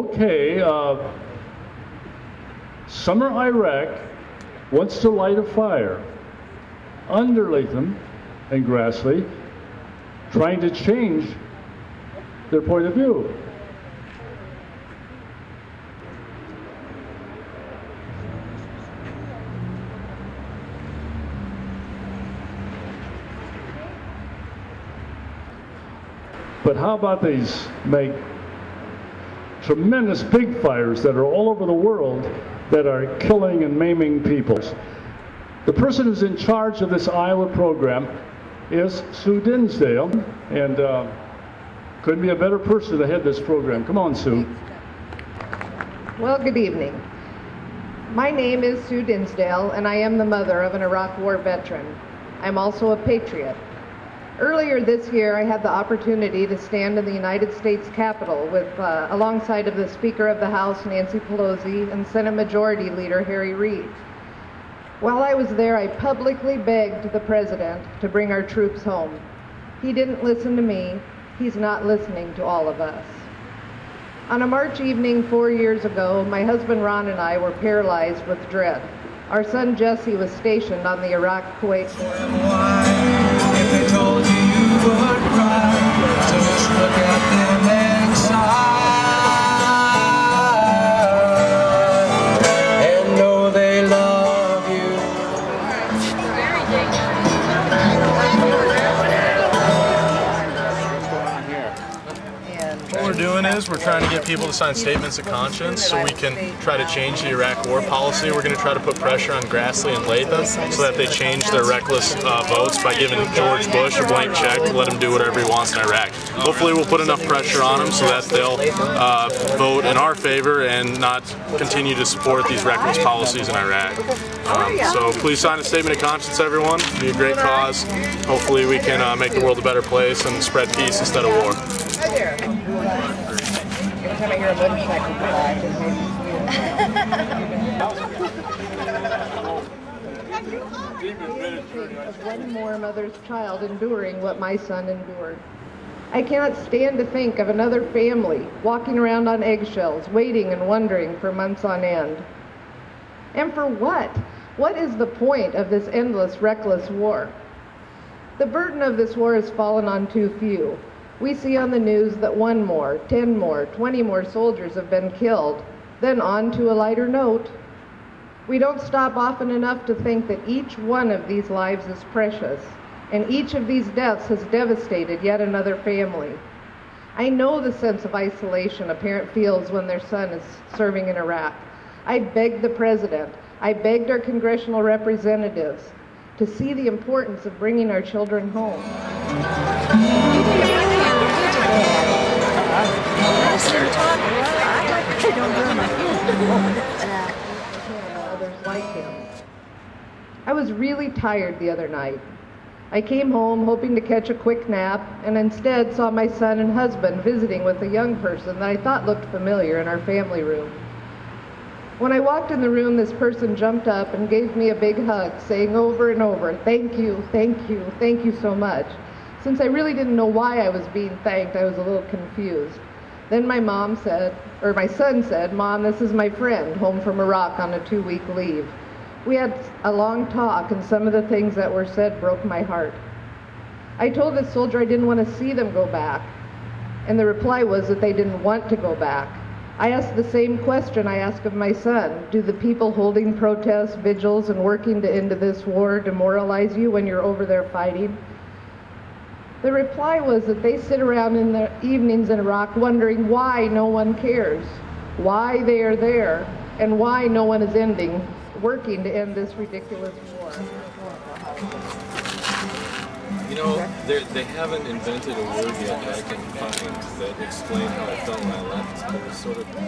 Okay, summer Iraq wants to light a fire under Latham and Grassley, trying to change their point of view. But how about these tremendous big fires that are all over the world that are killing and maiming people? The person who's in charge of this Iowa program is Sue Dinsdale, and couldn't be a better person to head this program. Come on, Sue. Well, good evening. My name is Sue Dinsdale, and I am the mother of an Iraq War veteran. I'm also a patriot. Earlier this year, I had the opportunity to stand in the United States Capitol with, alongside of the Speaker of the House, Nancy Pelosi, and Senate Majority Leader Harry Reid. While I was there, I publicly begged the President to bring our troops home. He didn't listen to me. He's not listening to all of us. On a March evening 4 years ago, my husband Ron and I were paralyzed with dread. Our son Jesse was stationed on the Iraq-Kuwait border. If they told you you would cry, so just look at them and sigh, and know they love you. What we're doing is we're trying to get people to sign statements of conscience so we can try to change the Iraq war policy. We're going to try to put pressure on Grassley and Latham so that they change their reckless votes by giving George Bush a blank check to let him do whatever he wants in Iraq. Hopefully we'll put enough pressure on them so that they'll vote in our favor and not continue to support these reckless policies in Iraq. So please sign a statement of conscience, everyone. It'll be a great cause. Hopefully we can make the world a better place and spread peace instead of war. Hi there. Every time I hear a motorcycle go by, it just makes me of one more mother's child enduring what my son endured. I cannot stand to think of another family walking around on eggshells, waiting and wondering for months on end. And for what? What is the point of this endless, reckless war? The burden of this war has fallen on too few. We see on the news that 1 more, 10 more, 20 more soldiers have been killed. Then on to a lighter note. We don't stop often enough to think that each one of these lives is precious, and each of these deaths has devastated yet another family. I know the sense of isolation a parent feels when their son is serving in Iraq. I begged the President, I begged our congressional representatives to see the importance of bringing our children home. Others like him. I was really tired the other night. I came home hoping to catch a quick nap and instead saw my son and husband visiting with a young person that I thought looked familiar in our family room. When I walked in the room, this person jumped up and gave me a big hug, saying over and over, "Thank you, thank you, thank you so much." Since I really didn't know why I was being thanked, I was a little confused. Then my son said, "Mom, this is my friend, home from Iraq on a 2-week leave." We had a long talk, and some of the things that were said broke my heart. I told this soldier I didn't want to see them go back, and the reply was that they didn't want to go back. I asked the same question I asked of my son. Do the people holding protests, vigils, and working to end this war demoralize you when you're over there fighting? The reply was that they sit around in the evenings in Iraq wondering why no one cares, why they are there, and why no one is working to end this ridiculous war. You know, they haven't invented a word yet that I can find that explains how I felt when I left. It was sort of I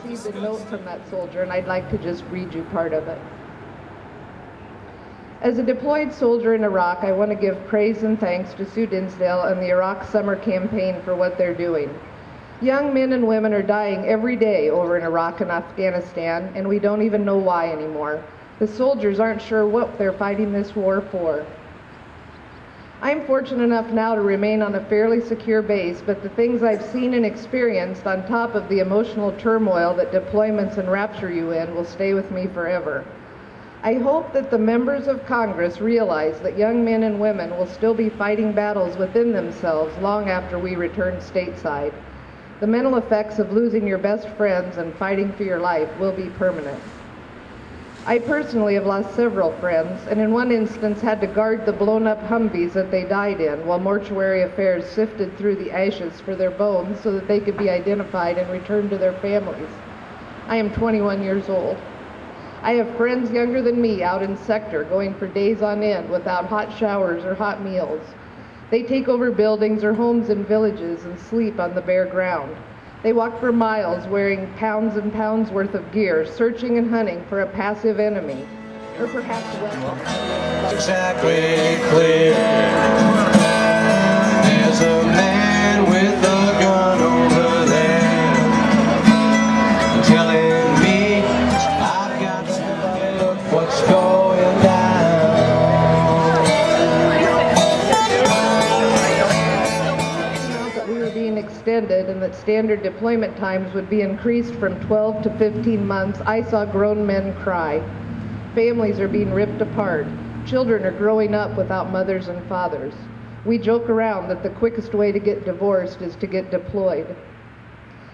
received a note from that soldier, and I'd like to just read you part of it. As a deployed soldier in Iraq, I want to give praise and thanks to Sue Dinsdale and the Iraq Summer Campaign for what they're doing. Young men and women are dying every day over in Iraq and Afghanistan, and we don't even know why anymore. The soldiers aren't sure what they're fighting this war for. I'm fortunate enough now to remain on a fairly secure base, but the things I've seen and experienced on top of the emotional turmoil that deployments enrapture you in will stay with me forever. I hope that the members of Congress realize that young men and women will still be fighting battles within themselves long after we return stateside. The mental effects of losing your best friends and fighting for your life will be permanent. I personally have lost several friends, and in one instance had to guard the blown-up Humvees that they died in while mortuary affairs sifted through the ashes for their bones so that they could be identified and returned to their families. I am 21 years old. I have friends younger than me out in sector going for days on end without hot showers or hot meals. They take over buildings or homes in villages and sleep on the bare ground. They walk for miles wearing pounds and pounds worth of gear, searching and hunting for a passive enemy, or perhaps weapons. Exactly clear. There's a man with a gun over there telling me I've got to look what's going down. That we were being extended and that standard deployment times would be increased from 12 to 15 months, I saw grown men cry. Families are being ripped apart. Children are growing up without mothers and fathers. We joke around that the quickest way to get divorced is to get deployed.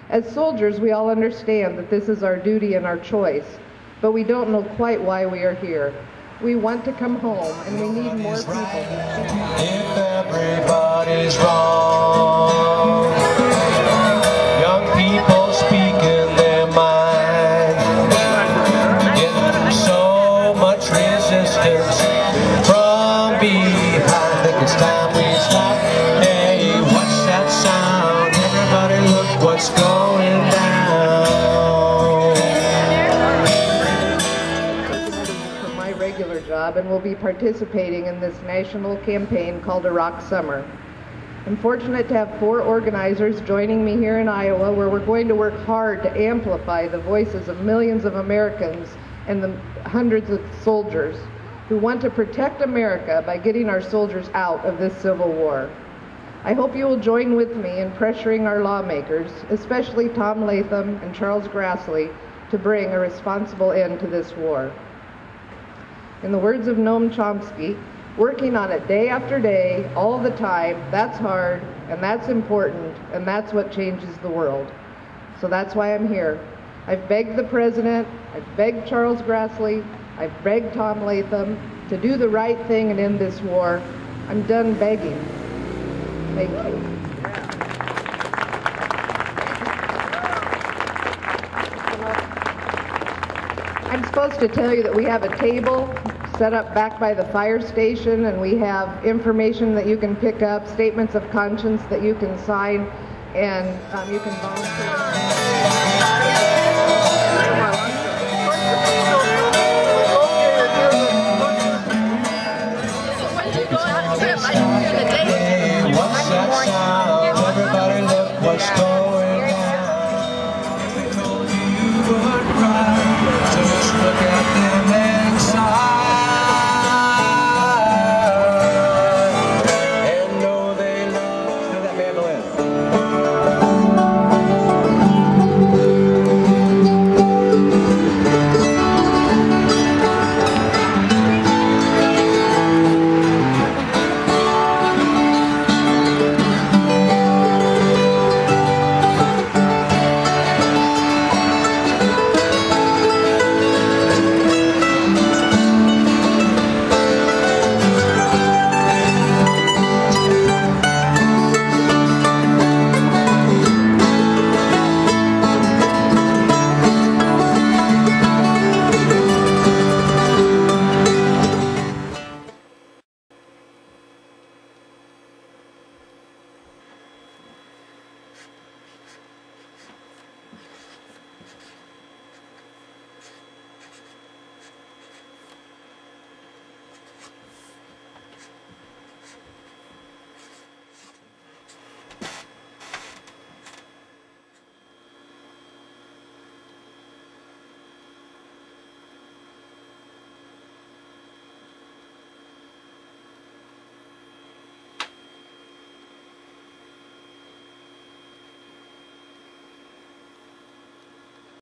As soldiers, we all understand that this is our duty and our choice, but we don't know quite why we are here. We want to come home, and we need more people. If everybody's wrong, young people speaking their mind, getting so much resistance from behind. I think it's time we stop. Hey, what's that sound? Everybody look what's going down. For my regular job, and will be participating in this national campaign called Iraq Summer. I'm fortunate to have 4 organizers joining me here in Iowa, where we're going to work hard to amplify the voices of millions of Americans and the hundreds of soldiers who want to protect America by getting our soldiers out of this civil war. I hope you will join with me in pressuring our lawmakers, especially Tom Latham and Charles Grassley, to bring a responsible end to this war. In the words of Noam Chomsky, working on it day after day, all the time, that's hard, and that's important, and that's what changes the world. So that's why I'm here. I've begged the President, I've begged Charles Grassley, I've begged Tom Latham to do the right thing and end this war. I'm done begging. Thank you. I'm supposed to tell you that we have a table set up back by the fire station, and we have information that you can pick up, statements of conscience that you can sign, and you can volunteer.